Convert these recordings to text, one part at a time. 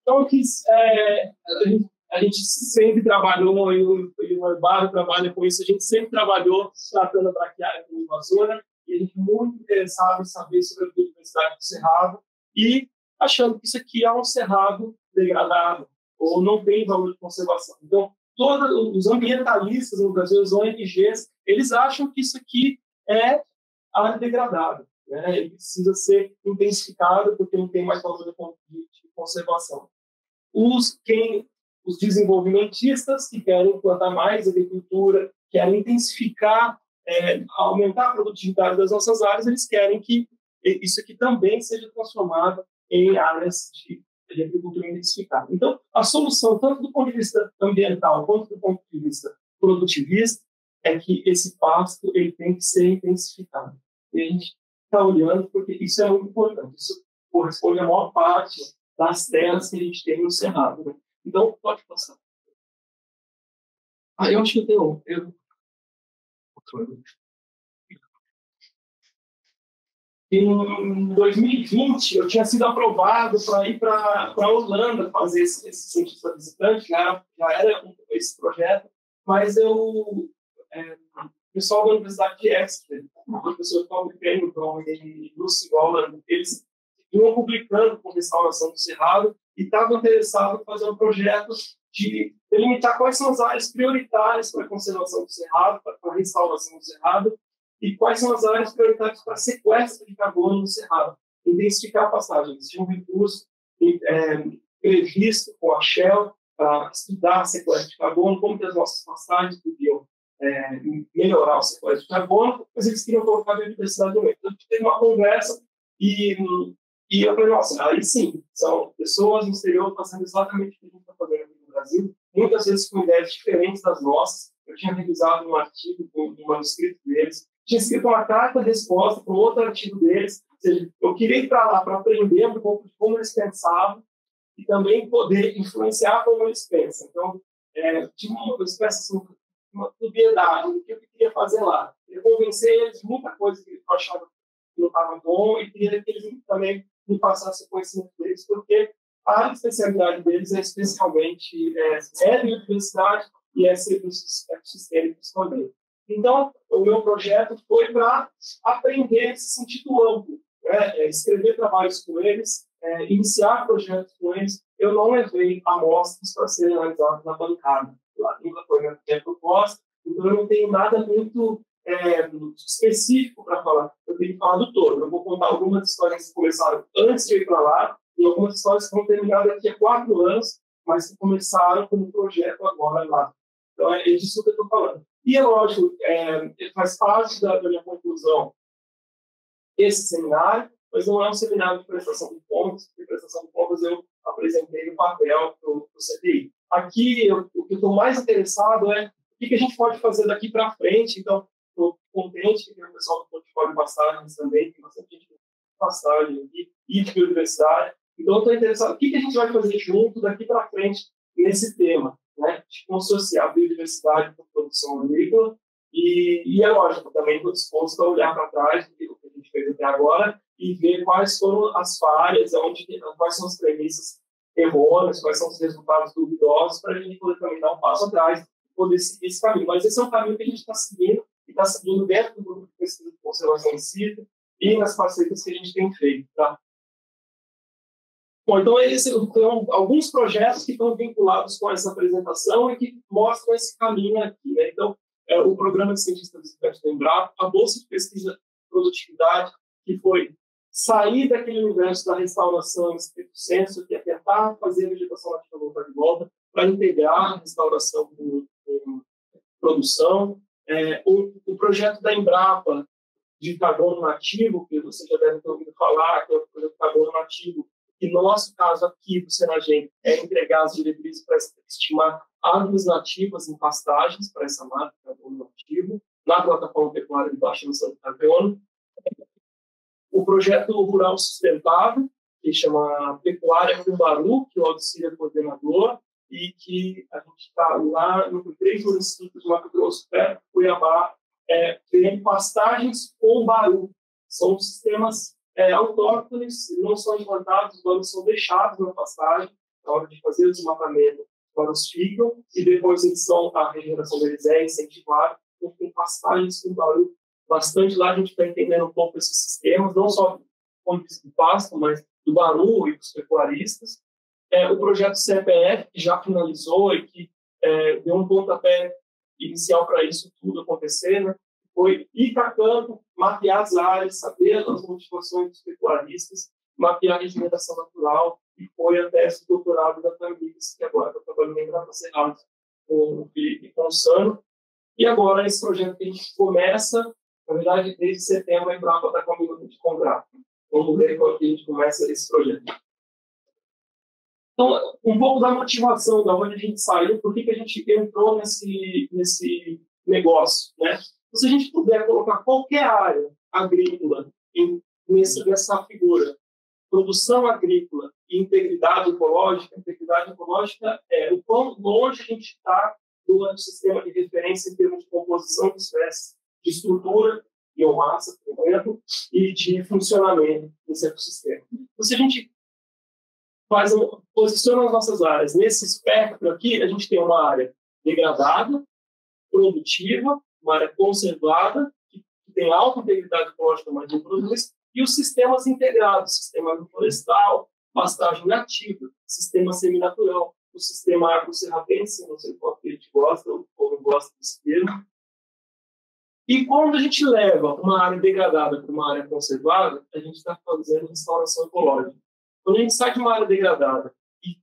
Então, a gente sempre trabalhou, e o Herbário trabalha com isso, a gente sempre trabalhou tratando a braquiária como invasora, e a gente muito interessado em saber sobre a biodiversidade do cerrado, e achando que isso aqui é um cerrado degradado, ou não tem valor de conservação. Então, todos os ambientalistas no Brasil, os ONGs, eles acham que isso aqui é área degradada, né? Ele precisa ser intensificado porque não tem mais valor de conservação. Os desenvolvimentistas que querem plantar mais agricultura, querem intensificar, aumentar a produtividade das nossas áreas, eles querem que isso aqui também seja transformado em áreas de agricultura intensificada. Então, a solução, tanto do ponto de vista ambiental quanto do ponto de vista produtivista, é que esse pasto ele tem que ser intensificado. E a gente está olhando porque isso é muito importante. Isso corresponde à maior parte das terras que a gente tem no Cerrado. Né? Então, pode passar. Eu acho que eu tenho... Em 2020, eu tinha sido aprovado para ir para a Holanda fazer esse cientista visitante, já era esse projeto, mas o pessoal da Universidade de Exeter, o professor Tom Pennington e Lucy Golland, eles iam publicando com restauração do Cerrado e estavam interessados em fazer um projeto de delimitar quais são as áreas prioritárias para a conservação do Cerrado, para a restauração do Cerrado, e quais são as áreas prioritárias para sequestro de carbono no Cerrado. Intensificar a passagem. Existia um recurso previsto com a Shell para estudar sequestro de carbono, como que as nossas passagens podiam melhorar o sequestro de carbono, mas eles queriam colocar a biodiversidade no meio. Então, a gente teve uma conversa e eu falei, nossa, aí sim, são pessoas no exterior fazendo exatamente o que a gente está fazendo aqui no Brasil, muitas vezes com ideias diferentes das nossas. Eu tinha revisado um artigo, um manuscrito deles, tinha escrito uma carta de resposta para um outro artigo deles, ou seja, eu queria ir para lá para aprender um pouco de como eles pensavam e também poder influenciar como eles pensam. Então, tinha uma espécie de uma dubiedade do que eu queria fazer lá. Eu convencer eles de muita coisa que eu achava que não estava bom e queria que eles também me passassem o conhecimento deles, porque a especialidade deles é especialmente biodiversidade e ecossistêmicos também. Então, o meu projeto foi para aprender esse sentido amplo, escrever trabalhos com eles, iniciar projetos com eles. Eu não levei amostras para serem analisadas na bancada. Lá nunca foi minha proposta, então eu não tenho nada muito específico para falar. Eu tenho que falar do todo. Eu vou contar algumas histórias que começaram antes de eu ir para lá e algumas histórias que vão terminar daqui a 4 anos, mas que começaram como projeto agora lá. Então, é disso que eu estou falando. E é lógico, faz parte da minha conclusão esse seminário, mas não é um seminário de prestação de contas, porque prestação de contas eu apresentei o papel para o CTI. Aqui, o que eu estou mais interessado é o que a gente pode fazer daqui para frente. Então, estou contente que tem o pessoal do portfólio de pastagens também, tem bastante gente de pastagem aqui e de biodiversidade. Então, estou interessado o que a gente vai fazer junto daqui para frente nesse tema, né, de como associar a biodiversidade com a produção agrícola. E é lógico, também estou disposto a olhar para trás do que a gente fez até agora e ver quais foram as falhas, quais são as premissas errôneas, quais são os resultados duvidosos, para a gente poder também dar um passo atrás e poder seguir esse caminho. Mas esse é um caminho que a gente está seguindo, e está seguindo dentro do grupo de pesquisa de conservação em sítio e nas parcerias que a gente tem feito. Tá? Bom, então, esses são alguns projetos que estão vinculados com essa apresentação e que mostram esse caminho aqui. Né? Então, o programa de cientista visitante do Embrapa, a bolsa de pesquisa de produtividade, que foi sair daquele universo da restauração em estrito senso, que é tentar fazer a vegetação nativa voltar de volta, para integrar a restauração com produção. O projeto da Embrapa de carbono nativo, que você já deve ter ouvido falar, que é o projeto de carbono nativo, que no nosso caso aqui do Senagem é entregar as diretrizes para estimar árvores nativas em pastagens para essa marca de carbono nativo, na plataforma pecuária de baixa emissão de carbono. O projeto rural sustentável, que chama Pecuária Cumbaru, que o Aldecir é coordenador, e que a gente está lá no 3 municípios do Mato Grosso, perto de Cuiabá, tem pastagens com baru. São sistemas autóctones, não são implantados, os baros são deixados na pastagem na hora de fazer o desmatamento, elas ficam, e depois a regeneração deles é incentivada, então tem pastagens com barulho bastante lá, a gente está entendendo um pouco esses sistemas, não só do ponto de vista do pasto, mas do barulho e dos pecuaristas. O projeto CPF, que já finalizou e que deu um pontapé inicial para isso tudo acontecer, né? Foi ir para campo, mapear as áreas, saber as motivações dos pecuaristas, mapear a regeneração natural, e foi a tese de doutorado da Tamires, que agora está trabalhando em Embrapa Cerrado com o Felipe e com o Sano. E agora esse projeto que a gente começa, na verdade, desde setembro, a Embrapa está com a minuta de contrato. Vamos ver quando a gente começa esse projeto. Então, um pouco da motivação, da onde a gente saiu, por que a gente entrou nesse negócio, né? Se a gente puder colocar qualquer área agrícola nessa figura, produção agrícola e integridade ecológica é o quão longe a gente está do sistema de referência em termos de composição de espécies, de estrutura, biomassa, por exemplo, e de funcionamento desse ecossistema. Então, se a gente posiciona as nossas áreas nesse espectro aqui, a gente tem uma área degradada, produtiva, uma área conservada, que tem alta integridade ecológica, mas não produz, e os sistemas integrados, sistema agroflorestal, pastagem nativa, sistema seminatural, o sistema agro-serrapense, não sei qual que a gente gosta ou não gosta desse termo. E quando a gente leva uma área degradada para uma área conservada, a gente está fazendo restauração ecológica. Quando a gente sai de uma área degradada e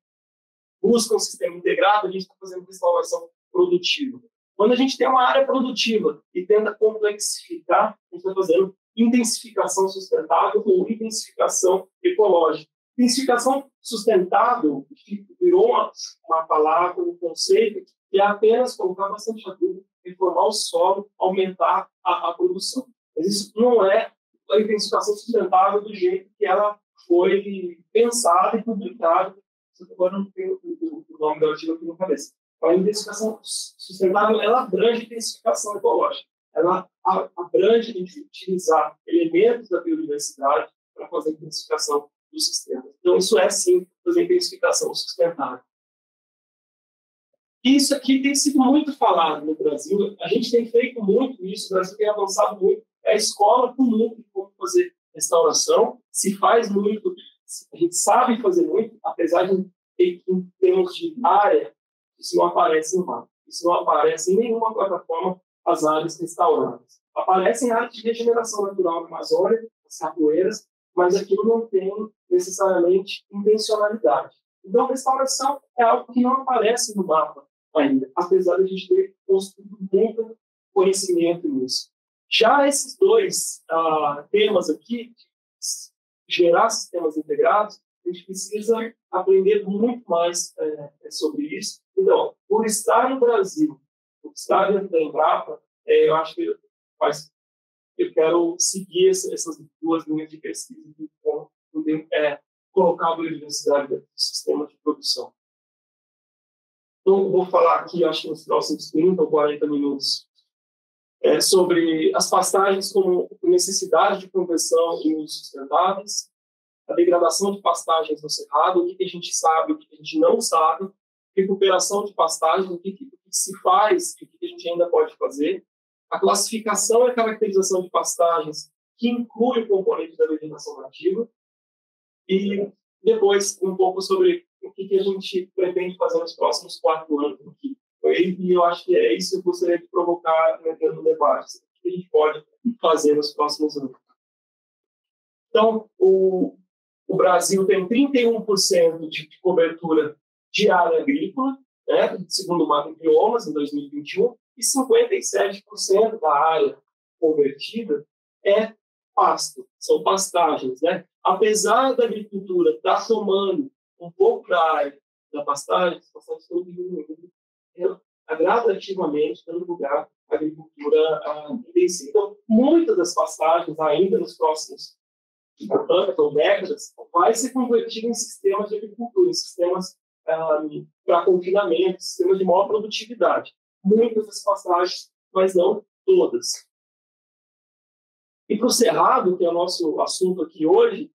busca um sistema integrado, a gente está fazendo restauração produtiva. Quando a gente tem uma área produtiva e tenta complexificar, a gente está fazendo intensificação sustentável ou intensificação ecológica. Intensificação sustentável virou uma palavra, um conceito, que é apenas colocar bastante adubo, reformar o solo, aumentar a produção. Mas isso não é a intensificação sustentável do jeito que ela foi pensada e publicada. Agora não tenho o nome da artigo aqui na cabeça. A intensificação sustentável, ela abrange a intensificação ecológica. Ela abrange a gente utilizar elementos da biodiversidade para fazer a intensificação do sistema. Então, isso é, sim, fazer intensificação sustentável. Isso aqui tem sido muito falado no Brasil. A gente tem feito muito isso, o Brasil tem avançado muito. É a escola comum de como fazer restauração. Se faz muito, a gente sabe fazer muito, apesar de, em termos de área, isso não aparece no mapa. Isso não aparece em nenhuma plataforma, as áreas restauradas. Aparecem áreas de regeneração natural na Amazônia, as capoeiras, mas aquilo não tem necessariamente intencionalidade. Então, a restauração é algo que não aparece no mapa ainda, apesar de a gente ter construído muito conhecimento nisso. Já esses dois temas aqui, gerar sistemas integrados, a gente precisa aprender muito mais sobre isso. Então, por estar no Brasil, por estar dentro da Embrapa, eu acho que eu quero seguir essas duas linhas de pesquisa de como colocar a biodiversidade dentro do sistema de produção. Então, vou falar aqui, acho que nos próximos 30 ou 40 minutos, sobre as pastagens como necessidade de conversão em usos sustentáveis, a degradação de pastagens no cerrado, o que a gente sabe, o que a gente não sabe, recuperação de pastagens, o que se faz e o que a gente ainda pode fazer, a classificação e a caracterização de pastagens, que inclui o componente da vegetação nativa, e depois um pouco sobre o que a gente pretende fazer nos próximos 4 anos aqui. E eu acho que é isso que eu gostaria de provocar no debate, o que a gente pode fazer nos próximos anos. Então, o Brasil tem 31% de cobertura de área agrícola, né, segundo o Macrobiomas, em 2021, e 57% da área convertida é pasto, são pastagens. Né? Apesar da agricultura estar tomando um pouco da área da pastagem, as pastagens estão diminuindo gradativamente, dando lugar à agricultura intensiva. Então, muitas das pastagens, ainda nos próximos anos ou décadas, vai ser convertido em sistemas de agricultura, em sistemas para confinamento, sistemas de maior produtividade. Muitas das pastagens, mas não todas. E para o cerrado, que é o nosso assunto aqui hoje,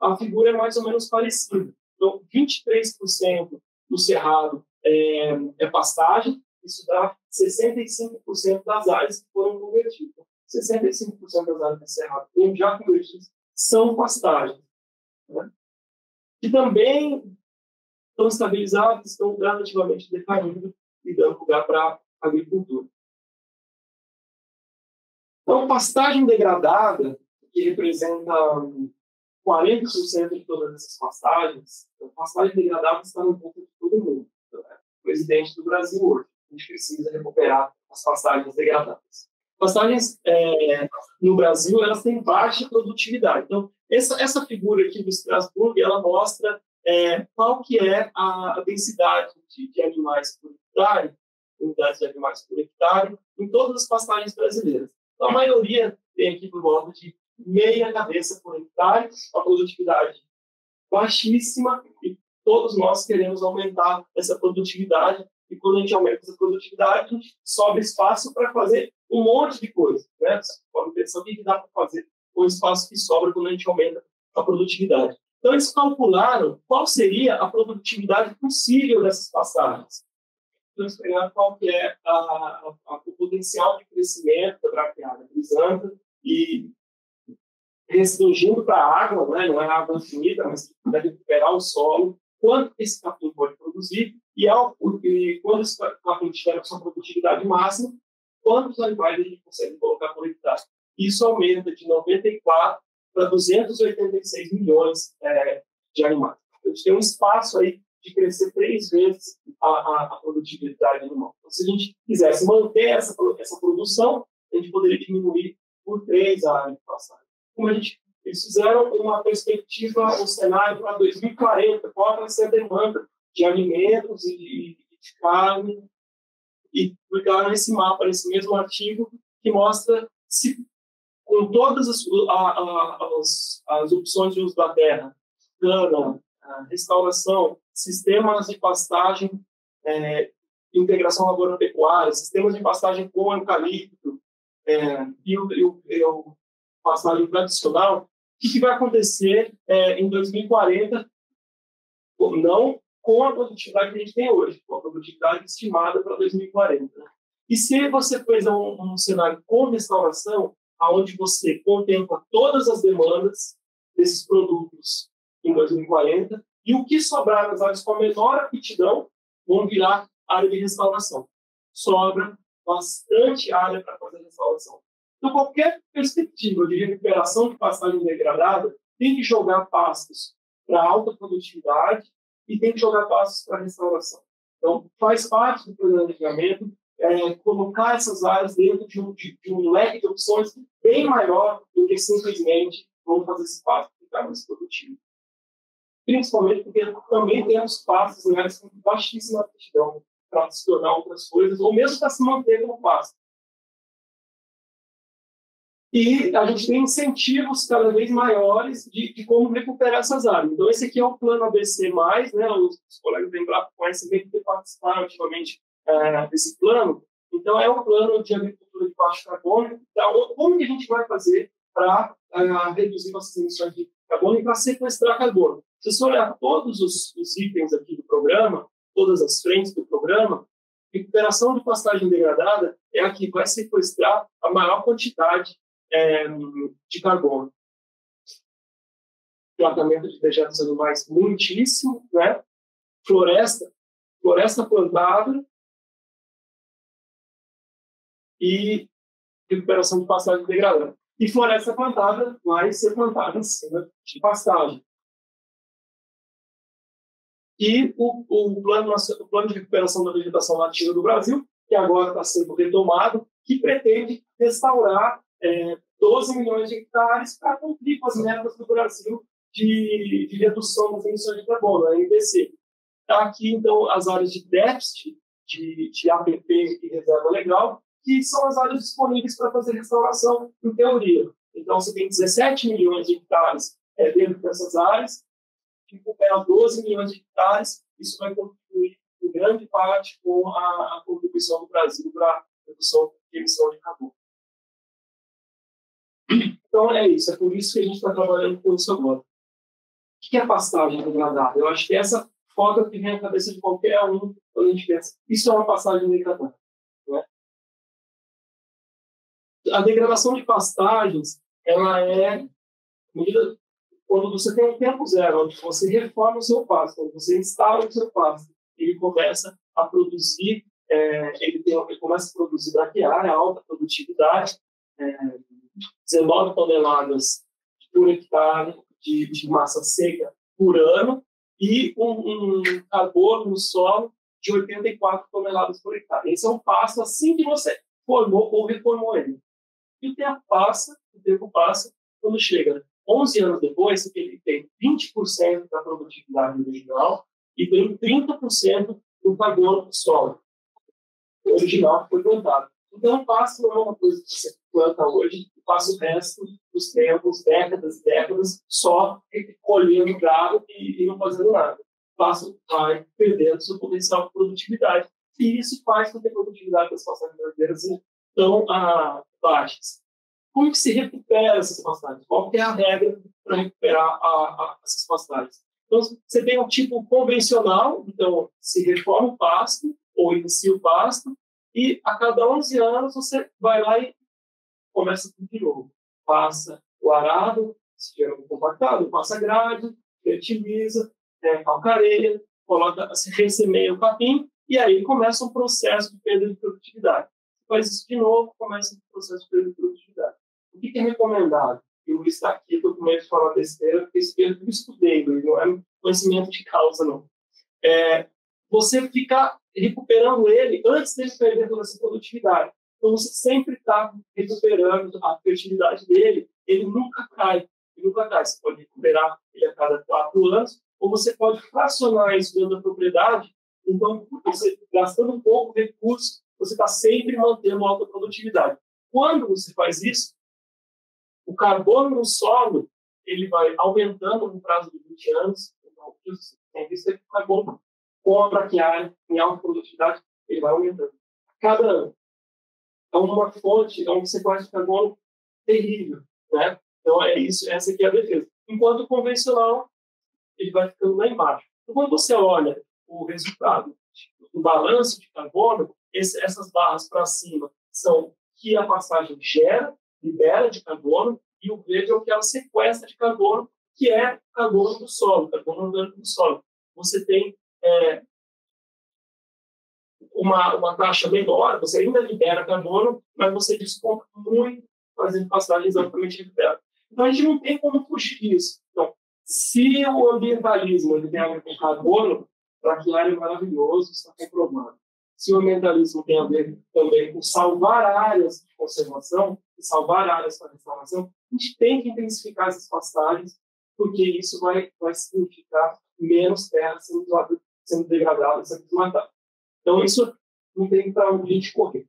a figura é mais ou menos parecida. Então, 23% do cerrado é pastagem, isso dá 65% das áreas que foram convertidas. 65% das áreas do cerrado já convertidas são pastagens, né? Que também estão estabilizadas, estão gradativamente decaindo e dando lugar para a agricultura. Então, pastagem degradada, que representa 40% de todas essas pastagens, a pastagem degradada está no boca de todo mundo. Né? O presidente do Brasil hoje, a gente precisa recuperar as pastagens degradadas. Pastagens no Brasil, elas têm baixa produtividade. Então, essa figura aqui do Strasbourg, ela mostra qual que é a densidade de animais por hectare, unidades de animais por hectare, em todas as pastagens brasileiras. Então, a maioria tem aqui por volta de meia cabeça por hectare, uma produtividade baixíssima, e todos nós queremos aumentar essa produtividade, e quando a gente aumenta essa produtividade, a gente sobra espaço para fazer um monte de coisa. Né? Você pode pensar o que dá para fazer com o espaço que sobra quando a gente aumenta a produtividade. Então, eles calcularam qual seria a produtividade possível dessas pastagens. Então, eles pegaram qual que é o potencial de crescimento da braquiária brisanta e restringindo para a água, né? Não é água infinita, mas deve recuperar o solo, quanto esse capim pode produzir e quando esse capim tiver a sua produtividade máxima, quantos animais a gente consegue colocar por hectare. Isso aumenta de 94 para 286 milhões de animais. A gente tem um espaço aí de crescer 3 vezes a produtividade animal. Então, se a gente quisesse manter essa produção, a gente poderia diminuir por 3 a área de passagem. Como eles fizeram uma perspectiva, um cenário para 2040, qual vai ser a demanda de alimentos e de carne, e publicaram nesse mapa, nesse mesmo artigo, que mostra se, com todas as opções de uso da terra, cana, restauração, sistemas de pastagem, integração lavoura-pecuária, sistemas de pastagem com eucalipto e o pastagem tradicional, o que vai acontecer em 2040, não com a produtividade que a gente tem hoje, com a produtividade estimada para 2040. E se você fez um cenário com restauração, onde você contempla todas as demandas desses produtos em 2040, e o que sobrar nas áreas com a menor aptidão vão virar área de restauração. Sobra bastante área para fazer restauração. Então, qualquer perspectiva de recuperação de pastagem degradada tem que jogar pastos para alta produtividade e tem que jogar pastos para restauração. Então, faz parte do planejamento colocar essas áreas dentro de um leque de opções bem maior do que simplesmente vamos fazer esse pasto ficar mais produtivo. Principalmente porque também temos pastos em áreas com baixíssima aptidão para se tornar outras coisas, ou mesmo para se manter como pasto. E a gente tem incentivos cada vez maiores de como recuperar essas áreas. Então, esse aqui é o plano ABC+, né? Os colegas da Embrapa conhecem bem porque participaram ativamente desse plano. Então, é um plano de agricultura de baixo carbono. Então, como que a gente vai fazer para reduzir nossas emissões de carbono e para sequestrar carbono? Se você olhar todos os itens aqui do programa, todas as frentes do programa, recuperação de pastagem degradada é a que vai sequestrar a maior quantidade de carbono. Tratamento de dejetos animais muitíssimo, né? Floresta plantada e recuperação de pastagem degradada. E floresta plantada vai ser plantada em cima de pastagem. E o plano de recuperação da vegetação nativa do Brasil, que agora está sendo retomado, que pretende restaurar 12 milhões de hectares para cumprir com as metas do Brasil de redução das emissões de carbono, a NDC. Está aqui, então, as áreas de déficit de APP e reserva legal, que são as áreas disponíveis para fazer restauração, em teoria. Então, você tem 17 milhões de hectares dentro dessas áreas, que recupera 12 milhões de hectares. Isso vai contribuir, em grande parte, com a contribuição do Brasil para a redução de emissão de carbono. Então, é isso. É por isso que a gente está trabalhando com isso agora. O que é pastagem degradada? Eu acho que essa foto que vem à cabeça de qualquer um quando a gente pensa. Isso é uma passagem degradação. Né? A degradação de pastagens, ela é medida quando você tem um tempo zero, onde você reforma o seu pasto, quando você instala o seu pasto, ele começa a produzir, ele começa a produzir braquiária, alta produtividade, 19 toneladas por hectare de massa seca por ano e um carbono no solo de 84 toneladas por hectare. Esse é um pasto assim que você formou ou reformou ele. E o tempo passa, quando chega 11 anos depois, ele tem 20% da produtividade original e tem 30% do carbono do solo original que foi plantado. Então, passa não é uma coisa que você planta hoje e passa o resto dos tempos, décadas e décadas, só colhendo gado e não fazendo nada. Vai perdendo seu potencial de produtividade. E isso faz com que a produtividade das pastagens brasileiras tão baixas. Como que se recupera essas pastagens? Qual é a regra para recuperar essas pastagens? Então, você tem um tipo convencional, então se reforma o pasto ou inicia o pasto, e a cada 11 anos você vai lá e começa tudo de novo. Passa o arado, se tiver um compactado, passa grade, fertiliza, calcareia, ressemeia o capim, e aí começa um processo de perda de produtividade. Faz isso de novo, começa um processo de perda de produtividade. O que é recomendado? E o Luiz está aqui, que eu começo a falar besteira, porque isso eu estudei, não é conhecimento de causa, não. Você ficar recuperando ele antes dele perder toda essa produtividade. Então, você sempre está recuperando a fertilidade dele, ele nunca cai. Você pode recuperar ele a cada 4 anos, ou você pode fracionar isso dentro da propriedade. Então, você gastando um pouco de recurso, você está sempre mantendo alta produtividade. Quando você faz isso, o carbono no solo ele vai aumentando no prazo de 20 anos. Então, o que você tem visto é que o carbono com a braquiária em alta produtividade, ele vai aumentando. Cada ano. É uma fonte, é um sequestro de carbono terrível. Né? Então, é isso, essa aqui é a defesa. Enquanto o convencional, ele vai ficando lá embaixo. Então, quando você olha o resultado do balanço de carbono, essas barras para cima são o que a pastagem libera de carbono, e o verde é o que ela sequestra de carbono, que é carbono do solo, carbono orgânico do solo. Você tem uma taxa menor, você ainda libera carbono, mas você desconta muito fazendo pastagens altamente recuperadas. Então, a gente não tem como fugir disso. Então, se o ambientalismo ele tem a ver com carbono, braquiária é maravilhoso, está comprovado. Se o ambientalismo tem a ver também com salvar áreas de conservação e salvar áreas para restauração, a gente tem que intensificar essas pastagens, porque isso vai significar menos terra sendo degradada, sendo desmatada. Então, isso não tem para onde a gente correr.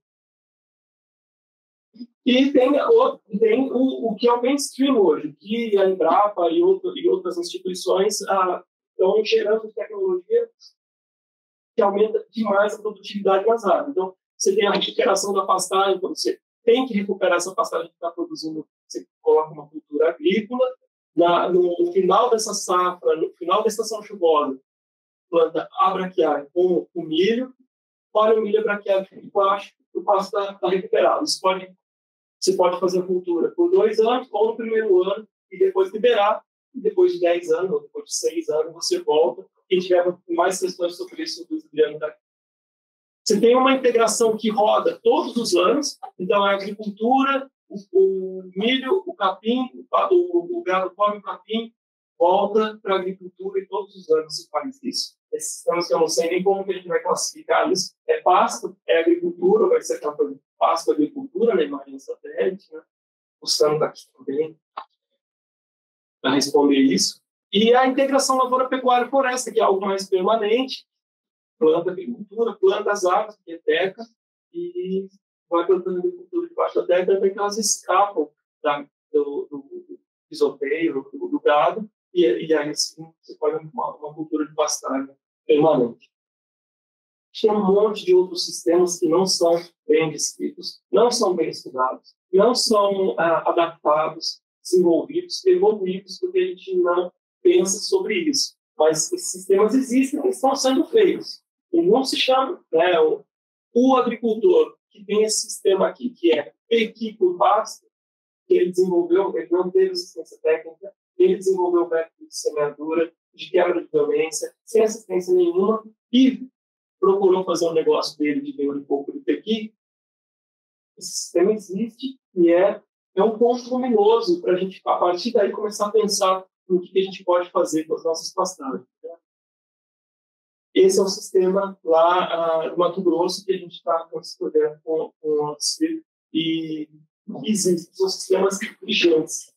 E tem o que é o mainstream hoje, que a Embrapa e outras instituições estão gerando tecnologia que aumenta demais a produtividade das áreas. Então, você tem a recuperação da pastagem, quando você tem que recuperar essa pastagem que está produzindo, você coloca uma cultura agrícola, no final dessa safra, no final da estação chuvosa, planta a braquiária com o milho, olha o milho braquiário de baixo, o pasto está recuperado. Você pode fazer a cultura por 2 anos, ou no primeiro ano, e depois liberar, e depois de 10 anos, ou depois de 6 anos, você volta. Quem tiver mais questões sobre isso, o Adriano está aqui. Você tem uma integração que roda todos os anos, então a agricultura, o milho, o capim, o gado come o capim, volta para a agricultura e todos os anos se faz isso. Esses anos que eu não sei nem como que a gente vai classificar isso. É pasto, é agricultura, vai ser pasto, agricultura, na imagem satélite, né? O Sam está aqui também para responder isso. E a integração lavoura-pecuária-floresta, que é algo mais permanente, planta agricultura, planta as árvores, que é teca, e vai plantando agricultura debaixo da teca, até que elas escapam do pisoteio, do gado, e aí assim, você pode uma cultura de pastagem permanente. Tem um monte de outros sistemas que não são bem descritos, não são bem estudados, não são adaptados, desenvolvidos, evoluídos, porque a gente não pensa sobre isso. Mas esses sistemas existem, eles estão sendo feitos. E não se chama, né, o agricultor que tem esse sistema aqui, que é pequi por pasto, que ele desenvolveu, ele não teve assistência técnica, ele desenvolveu o método de semeadura, de quebra de violência, sem assistência nenhuma, e procurou fazer um negócio dele de vender um pouco de pequi. Esse sistema existe e é um ponto luminoso para a gente, a partir daí, começar a pensar no que a gente pode fazer com as nossas pastagens. Né? Esse é o sistema lá do Mato Grosso que a gente está com esse projeto com o CIR, e existem, são sistemas vigentes.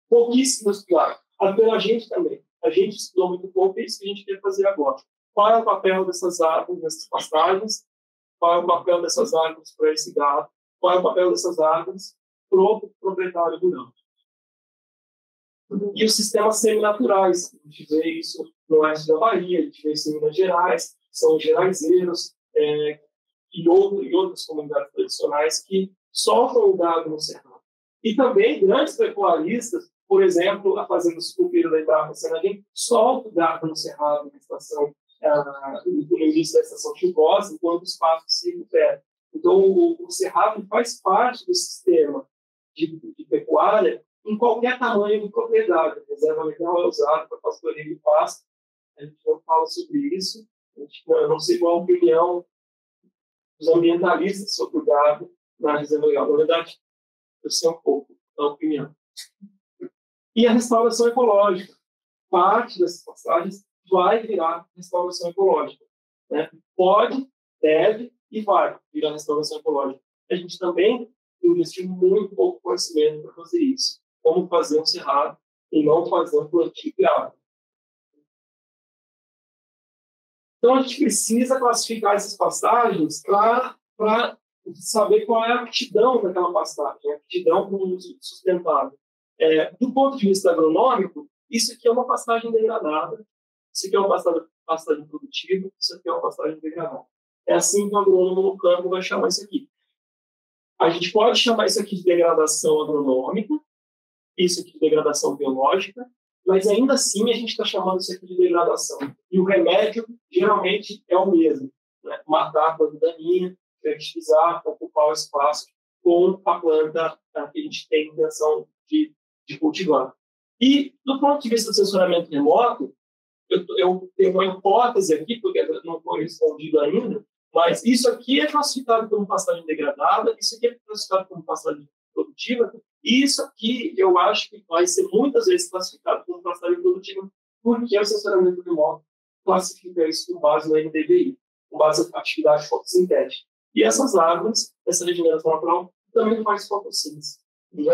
Pouquíssimos, claro. Até a gente também. A gente estudou muito pouco, é isso que a gente quer fazer agora. Qual é o papel dessas árvores, dessas pastagens? Qual é o papel dessas árvores para esse gado? Qual é o papel dessas árvores para o proprietário rural? E os sistemas seminaturais. A gente vê isso no oeste da Bahia, a gente vê isso em Minas Gerais, são geraizeiros e outras comunidades tradicionais que soltam o gado no cerrado. E também grandes pecuaristas, por exemplo, a Fazenda Sucupira da Embrapa Senadinho, solta o gado no cerrado na estação, no início da estação chuvosa, enquanto os pastos se recuperam. Então, o cerrado faz parte do sistema de pecuária em qualquer tamanho de propriedade. A reserva legal é usada para pastoreio de pasto. A gente não fala sobre isso. Eu não sei qual a opinião dos ambientalistas sobre o gado na reserva legal. Na verdade, eu sei um pouco da opinião. E a restauração ecológica. Parte dessas passagens vai virar restauração ecológica. Né? Pode, deve e vai virar restauração ecológica. A gente também investiu muito pouco conhecimento para fazer isso. Como fazer um cerrado e não fazer um plantio de árvore. Então, a gente precisa classificar essas pastagens para saber qual é a aptidão daquela pastagem, a aptidão para o uso sustentável. Do ponto de vista agronômico, isso aqui é uma pastagem degradada, isso aqui é uma pastagem produtiva, isso aqui é uma pastagem degradada. É assim que o agrônomo no campo vai chamar isso aqui. A gente pode chamar isso aqui de degradação agronômica, isso aqui de degradação biológica, mas ainda assim a gente está chamando isso aqui de degradação. E o remédio geralmente é o mesmo, né? Matar a planta daninha, fertilizar, ocupar o espaço com a planta que a gente tem intenção de cultivar. E, do ponto de vista do sensoramento remoto, eu tenho uma hipótese aqui, porque não foi respondido ainda, mas isso aqui é classificado como pastagem degradada, isso aqui é classificado como pastagem produtiva, e isso aqui eu acho que vai ser muitas vezes classificado como pastagem produtiva, porque o sensoramento remoto classifica isso com base no NDVI, com base na atividade fotossintética. E essas árvores, essa regeneração natural, também faz fotossíntese. Né?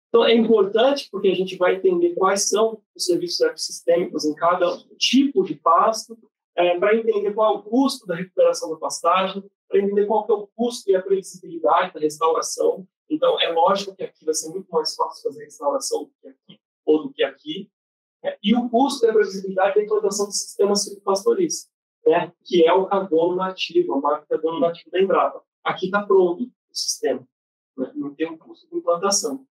Então, é importante porque a gente vai entender quais são os serviços ecossistêmicos em cada tipo de pasto, para entender qual é o custo da recuperação da pastagem, para entender qual é o custo e a previsibilidade da restauração. Então, é lógico que aqui vai ser muito mais fácil fazer restauração do que aqui, ou do que aqui. E o custo e a previsibilidade da implantação do sistema silvopastorista, né? Que é o carbono nativo, a marca carbono nativo da Embrapa. Aqui está pronto o sistema, né? Não tem um custo de implantação.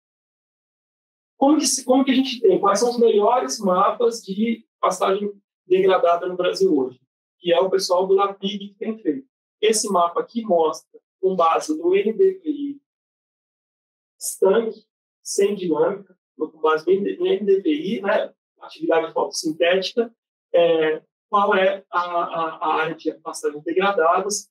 Como que a gente tem? Quais são os melhores mapas de pastagem degradada no Brasil hoje? Que é o pessoal do LAPIG que tem feito. Esse mapa aqui mostra, com base no NDVI estanque, sem dinâmica, com base no NDVI, né, atividade fotossintética, qual é a área de pastagens degradadas,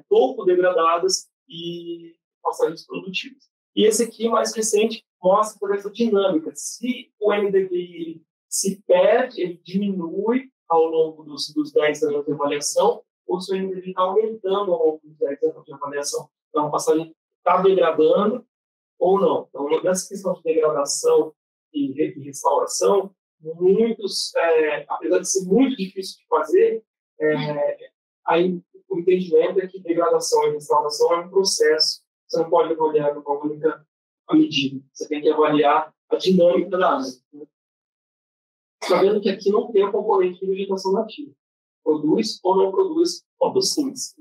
pouco degradadas e pastagens produtivas. E esse aqui, mais recente, mostra, por exemplo, dinâmica. Se o NDVI se perde, ele diminui ao longo dos 10 anos de avaliação, ou se o NDVI está aumentando ao longo dos 10 anos de avaliação. Então, a pastagem está degradando ou não. Então, nessa questão de degradação e restauração, muitos, apesar de ser muito difícil de fazer, aí o entendimento é que degradação e restauração é um processo. Você não pode avaliar uma única medida. Você tem que avaliar a dinâmica da área. Sabendo que aqui não tem o componente de vegetação nativa. Produz ou não produz fotossíntese.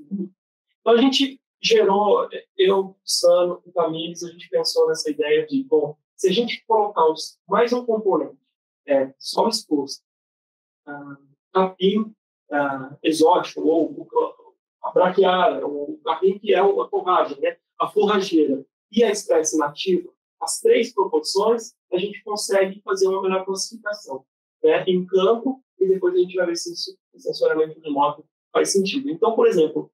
Então, a gente gerou, eu, Sano e Tamires, a gente pensou nessa ideia de, bom, se a gente colocar mais um componente, solo exposto, capim exótico, ou a braquiária, o capim que é a forragem, né? A forrageira e a espécie nativa, as três proporções, a gente consegue fazer uma melhor classificação, né? Em campo, e depois a gente vai ver se isso, o sensoriamento remoto faz sentido. Então, por exemplo,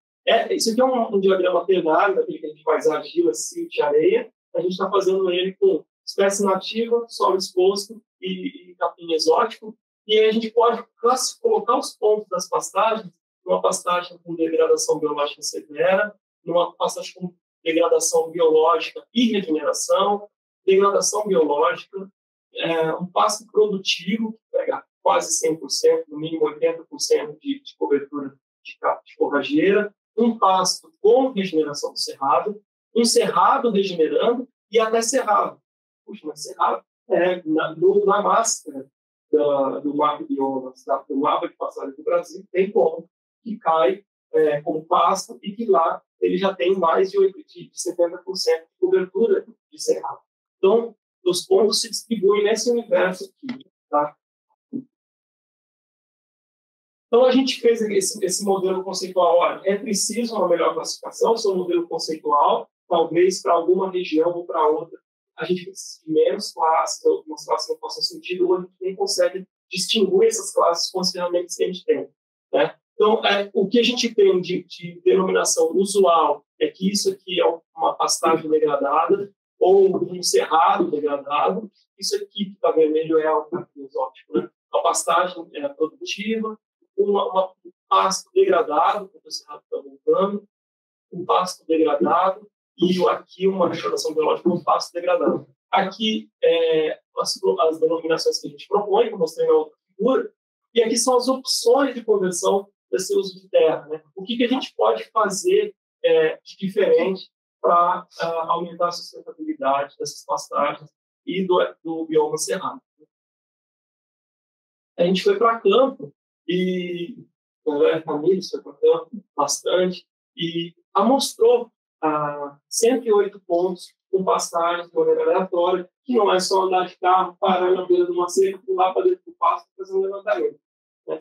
isso aqui é um diagrama ternário, daquele que a gente faz argila, silt, areia. A gente está fazendo ele com espécie nativa, solo exposto e capim exótico. E aí a gente pode colocar os pontos das pastagens, numa pastagem com degradação biológica severa, numa pastagem com degradação biológica e regeneração, degradação biológica, um pasto produtivo, que pega quase 100%, no mínimo 80% de cobertura de forrageira, um pasto com regeneração do cerrado, um cerrado regenerando e até cerrado. Puxa, mas cerrado na máscara do mapa biomas, do mapa de passagem do Brasil, tem ponto que cai como pasto e que lá ele já tem mais de 70% de cobertura de cerrado. Então, os pontos se distribuem nesse universo aqui, tá? Então, a gente fez esse modelo conceitual. Olha, é preciso uma melhor classificação, seu modelo conceitual, talvez para alguma região ou para outra, a gente precisa de menos classes, algumas classes não façam sentido, ou a gente nem consegue distinguir essas classes com as ferramentas que a gente tem, né? Então, o que a gente tem de denominação usual é que isso aqui é uma pastagem degradada ou um cerrado degradado. Isso aqui que está vermelho é o capim exótico, né? A pastagem produtiva, um pasto degradado, porque o cerrado está voltando, um pasto degradado e aqui uma restauração biológica um pasto degradado. Aqui as denominações que a gente propõe, que eu mostrei na outra figura, e aqui são as opções de conversão desse uso de terra, né? O que a gente pode fazer de diferente para aumentar a sustentabilidade dessas pastagens e do bioma cerrado. A gente foi para campo e a família foi para campo bastante e amostrou 108 pontos com pastagens de maneira aleatória, que não é só andar de carro, parar na beira de uma cerca, pular para dentro do pasto e fazer um levantamento.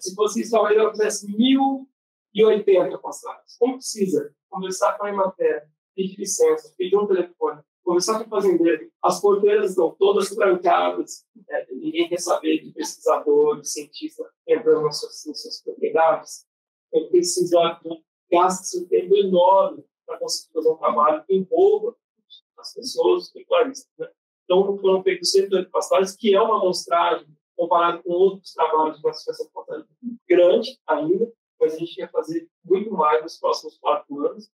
Se fosse isso, talvez ela fizesse 1.080 pastagens. Como precisa conversar com a Emater, pedir licença, pedir um telefone, conversar com o fazendeiro, as porteiras estão todas trancadas, ninguém quer saber de pesquisador, de cientista entrando nas suas propriedades. Ele precisa gastar um tempo enorme para conseguir fazer um trabalho que envolva as pessoas, os pecuaristas, né? Então, foram feitos 108 pastagens, que é uma amostragem comparado com outros trabalhos de classificação pastágem grande ainda, mas a gente quer fazer muito mais nos próximos 4 anos.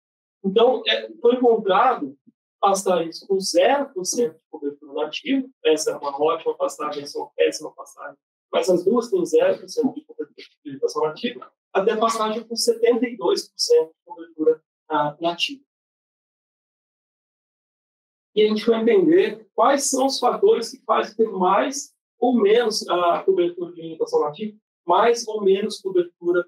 Então, foi encontrado pastagens com 0% de cobertura nativa. Essa é uma ótima pastagem, essa é uma péssima pastagem. Mas as duas têm 0% de cobertura de vegetação nativa, até pastagem com 72% de cobertura nativa. E a gente vai entender quais são os fatores que fazem ter mais ou menos cobertura de vegetação nativa, mais ou menos cobertura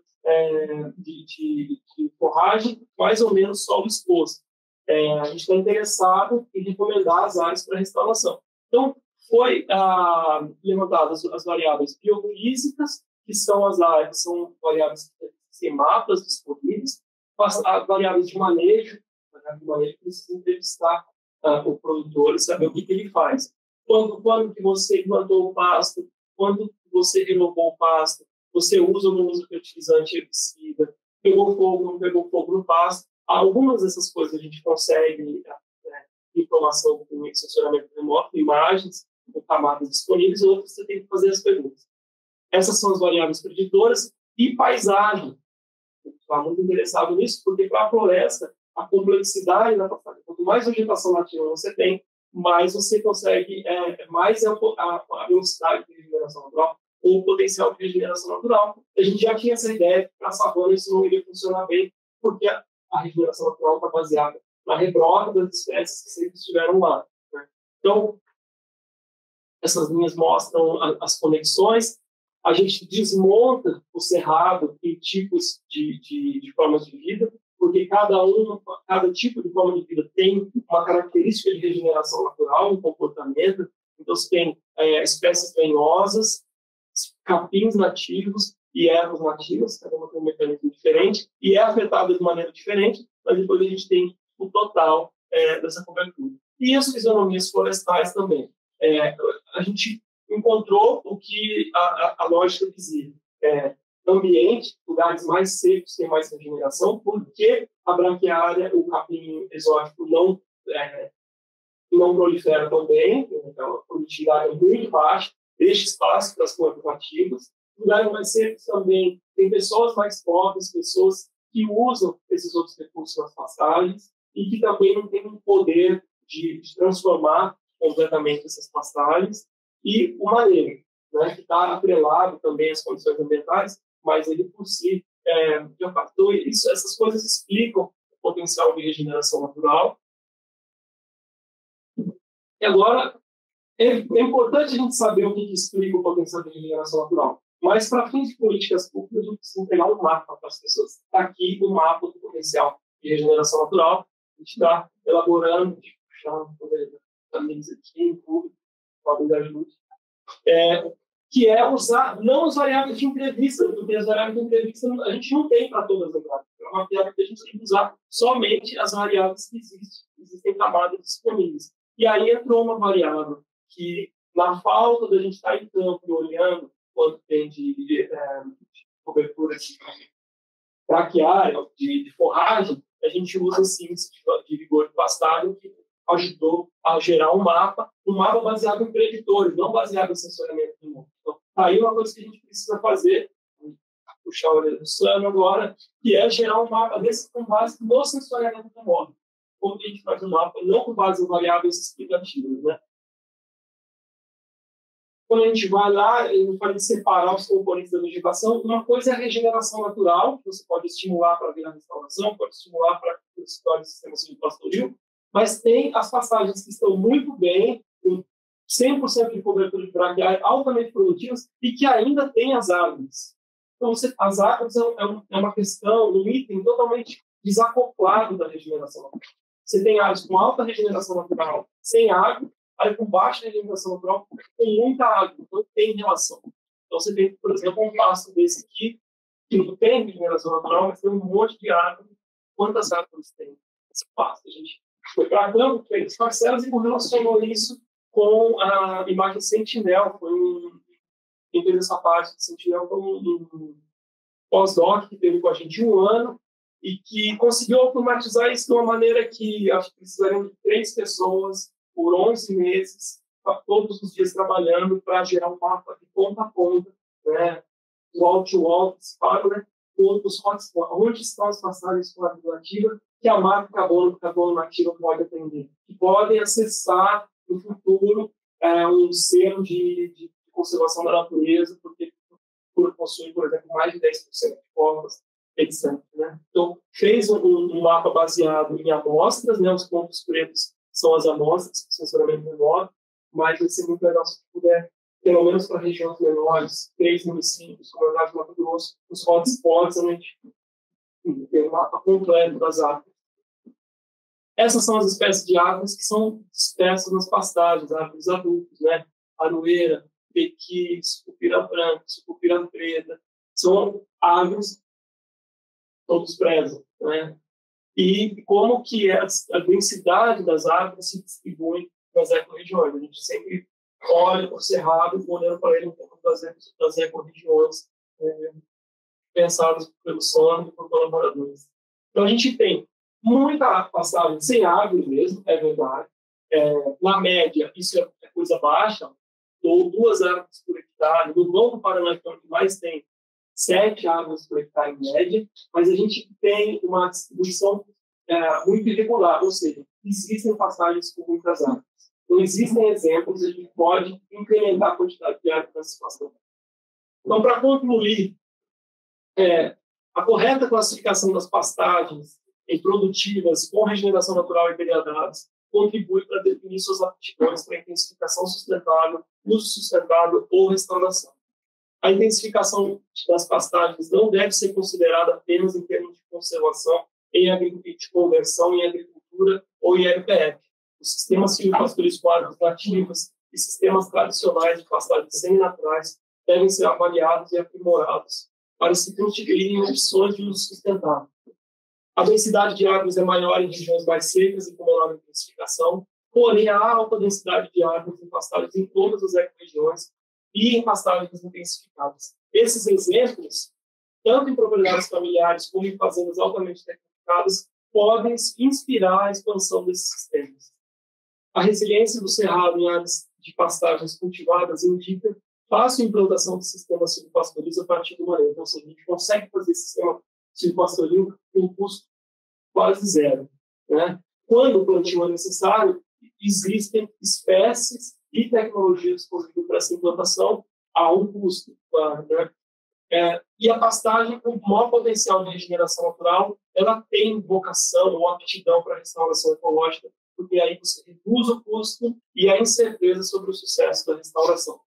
de forragem, mais ou menos solo exposto. A gente está interessado em recomendar as áreas para restauração. Então, foi levantadas as variáveis biofísicas, que são as áreas, são variáveis que têm mapas disponíveis, as variáveis de manejo precisa entrevistar o produtor e saber o que ele faz. Quando que você plantou o pasto, quando você renovou o pasto, você usa ou não usa fertilizante herbicida, pegou fogo, não pegou fogo no pasto. Algumas dessas coisas a gente consegue informação com sensoriamento remoto, imagens, com camadas disponíveis, outras você tem que fazer as perguntas. Essas são as variáveis preditoras e paisagem. Está muito interessado nisso, porque para a floresta, a complexidade da pastagem, quanto mais vegetação nativa você tem, mais você consegue, mais a velocidade de regeneração natural ou o potencial de regeneração natural. A gente já tinha essa ideia que para a savana isso não iria funcionar bem, porque a regeneração natural está baseada na rebrota das espécies que sempre estiveram lá, né? Então, essas linhas mostram as conexões. A gente desmonta o cerrado em tipos de formas de vida, porque cada tipo de forma de vida tem uma característica de regeneração natural, um comportamento. Então, você tem espécies lenhosas, capins nativos e ervas nativas, cada uma tem um mecanismo diferente e é afetada de maneira diferente, mas depois a gente tem o total dessa cobertura. E as fisionomias florestais também. A gente encontrou o que a lógica dizia. Ambiente, lugares mais secos têm mais regeneração, porque a braquiária, o capim exótico, não prolifera tão bem, então a produtividade é muito baixa, deixa espaço para as plantas nativas. Lugares mais secos também tem pessoas mais pobres, pessoas que usam esses outros recursos nas pastagens e que também não têm um poder de transformar completamente essas pastagens. E o manejo, né, que está atrelado também às condições ambientais, mas ele por si já passou. Essas coisas explicam o potencial de regeneração natural. E agora, é importante a gente saber o que explica o potencial de regeneração natural. Mas, para fins de políticas públicas, a gente precisa entregar um mapa para as pessoas. Está aqui o mapa do potencial de regeneração natural. A gente está elaborando, amigos aqui em público, talvez ajude, que é usar não as variáveis de entrevista, porque as variáveis de entrevista a gente não tem para todas as variáveis. É uma variável que a gente tem que usar somente as variáveis que existem camadas disponíveis. E aí entrou uma variável que, na falta da gente estar em campo e olhando quanto tem de cobertura de braquiária, de forragem, a gente usa esse índice de vigor de pastagem, que ajudou a gerar um mapa baseado em preditores, não baseado em sensoriamento do mundo. Então, aí uma coisa que a gente precisa fazer, puxar a orelha do Sano agora, que é gerar um mapa desse com base no sensoriamento do mundo. Como que a gente faz um mapa, não com base em variáveis explicativas, né? Quando a gente vai lá, eu falei de separar os componentes da vegetação. Uma coisa é a regeneração natural, que você pode estimular para vir a restauração, pode estimular para que se torne sistema de pastoril, mas tem as pastagens que estão muito bem, com 100% de cobertura de braquiária, altamente produtivas, e que ainda tem as árvores. Então, as árvores é uma questão, um item totalmente desacoplado da regeneração natural. Você tem árvores com alta regeneração natural, sem água, aí com baixa regeneração natural, com muita água, não tem relação. Então, você tem, por exemplo, um pasto desse aqui, que não tem regeneração natural, mas tem um monte de árvore. Quantas árvores tem esse pasto? A gente foi para campo, fez parcelas e relacionou isso com a imagem Sentinel. Quem fez essa parte de Sentinel foi um pós-doc que teve com a gente 1 ano e que conseguiu automatizar isso de uma maneira que acho que precisariam de 3 pessoas por 11 meses, todos os dias trabalhando para gerar um mapa de ponta a ponta, né? Wall-to-wall, né? Os hotspots, onde estão as passagens com a nativa que a marca carbono nativa pode atender, que podem acessar no futuro um selo de conservação da natureza, porque possui, por exemplo, mais de 10% de formas, etc. Né? Então, fez um mapa baseado em amostras, né? Os pontos pretos são as amostras, sensoramento menor, mas vai ser muito legal se puder, pelo menos para regiões menores, 3 municípios, como a Mato Grosso, os hotspots, a gente tem um mapa completo das árvores. Essas são as espécies de árvores que são dispersas nas pastagens, árvores adultas, né? Aroeira, pequi, sucupira branca, sucupira preta, são árvores todos prezam, né? E como que a densidade das árvores se distribui nas ecorregiões. A gente sempre olha para o cerrado, olhando para ele em termos das ecorregiões pensadas pelo SONA e por colaboradores. Então, a gente tem muita pastagem sem árvore mesmo, é verdade. Na média, isso é coisa baixa, ou 2 árvores por hectare. No Longo Paraná, que é o que mais tem, 7 árvores por hectare em média, mas a gente tem uma distribuição muito irregular, ou seja, existem pastagens com muitas árvores. Então, existem exemplos, a gente pode incrementar a quantidade de árvores nessa situação. Então, para concluir, a correta classificação das pastagens em produtivas com regeneração natural e periadadas contribui para definir suas aptidões para intensificação sustentável, uso sustentável ou restauração. A intensificação das pastagens não deve ser considerada apenas em termos de conservação de conversão em agricultura ou em LPF. Os sistemas silvopastoris com árvores nativas e sistemas tradicionais de pastagens semi-naturais devem ser avaliados e aprimorados para se constituírem opções de uso sustentável. A densidade de árvores é maior em regiões mais secas e com menor intensificação, porém, há alta densidade de árvores em pastagens em todas as ecorregiões e em pastagens intensificadas. Esses exemplos, tanto em propriedades familiares como em fazendas altamente tecnificadas, podem inspirar a expansão desses sistemas. A resiliência do cerrado em áreas de pastagens cultivadas indica fácil implantação de sistemas silvopastoris a partir do manejo. Então, a gente consegue fazer sistema silvopastoril com um custo quase zero, né? Quando o plantio é necessário, existem espécies e tecnologias disponíveis para essa implantação a um custo, claro, né? E a pastagem com maior potencial de regeneração natural, ela tem vocação ou aptidão para a restauração ecológica, porque aí você reduz o custo e a incerteza sobre o sucesso da restauração.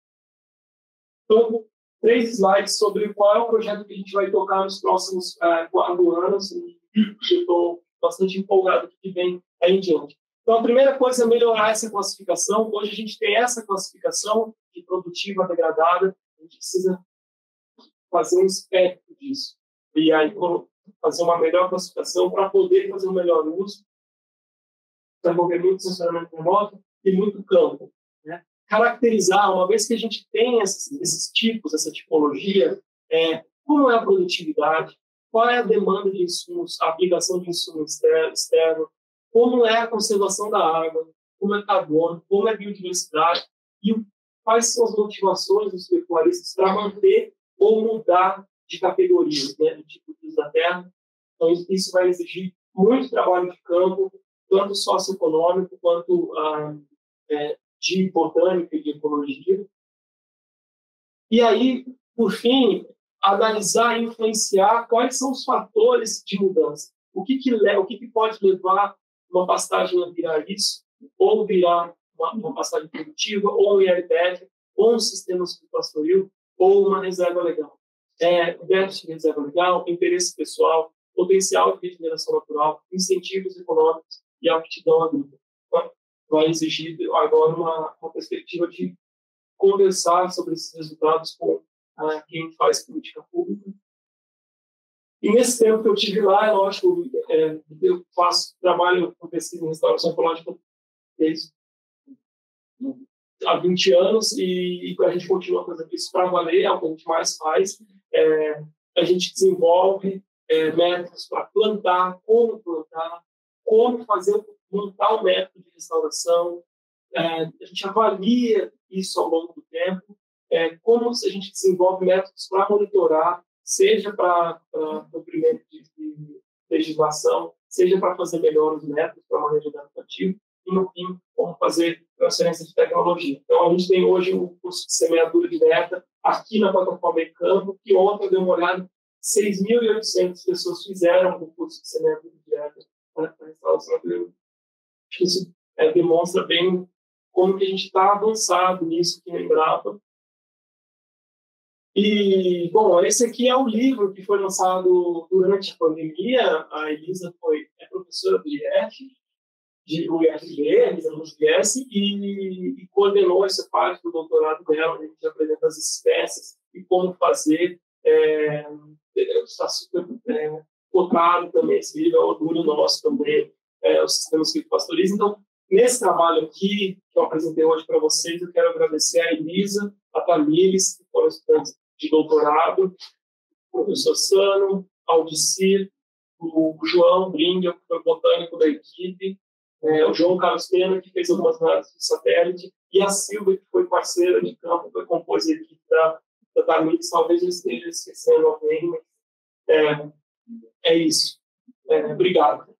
Então, 3 slides sobre qual é o projeto que a gente vai tocar nos próximos 4 anos, e eu estou bastante empolgado que vem aí em diante. Então, a primeira coisa é melhorar essa classificação. Hoje a gente tem essa classificação de produtiva degradada, a gente precisa fazer um espectro disso, e aí fazer uma melhor classificação para poder fazer um melhor uso, desenvolver muito funcionamento remoto e muito campo, né? Caracterizar, uma vez que a gente tem esses tipos, essa tipologia, como é a produtividade, qual é a demanda de insumos, a aplicação de insumo externo, como é a conservação da água, como é carbono, como é biodiversidade, e quais são as motivações dos pecuaristas para manter ou mudar de categorias, né, de tipo de uso da terra. Então, isso vai exigir muito trabalho de campo, tanto socioeconômico quanto de botânica e de ecologia. E aí, por fim, analisar e influenciar quais são os fatores de mudança. O que pode levar uma pastagem a virar isso, ou virar uma pastagem produtiva, ou um ILPF, ou um sistema silvopastoril, ou uma reserva legal. Déficit de reserva legal, interesse pessoal, potencial de regeneração natural, incentivos econômicos e aptidão agrícola. Vai exigir agora uma perspectiva de conversar sobre esses resultados com quem faz política pública. E nesse tempo que eu tive lá, é lógico, eu trabalho com pesquisa em restauração ecológica há 20 anos e a gente continua fazendo isso para valer, é o que a gente mais faz. A gente desenvolve métodos para plantar, como fazer, montar um método de restauração. A gente avalia isso ao longo do tempo, como a gente desenvolve métodos para monitorar, seja para cumprimento de legislação, seja para fazer melhor os métodos para manejo adaptativo, e, no fim, como fazer transferência de tecnologia. Então, a gente tem hoje um curso de semeadura direta aqui na plataforma Ecampo, que ontem eu dei uma olhada, 6.800 pessoas fizeram o curso de semeadura direta para a restauração. Acho que isso demonstra bem como que a gente está avançado nisso que lembrava. E, bom, esse aqui é o livro que foi lançado durante a pandemia. A Elisa é professora do IF, de UFG, Elisa Luz e coordenou essa parte do doutorado dela, onde a gente apresenta as espécies e como fazer. Está super focado também esse livro, é o orgulho nosso também, os sistemas silvopastoriais. Então, nesse trabalho aqui, que eu apresentei hoje para vocês, eu quero agradecer a Elisa, a Tamires, que foram estudantes de doutorado, o professor Sano, Aldicir, o João Bringer, que foi botânico da equipe, o João Carlos Pena, que fez algumas análises de satélite, e a Silvia, que foi parceira de campo, foi compôs a equipe da Tamires. Talvez eu esteja esquecendo alguém, mas é isso. Obrigado.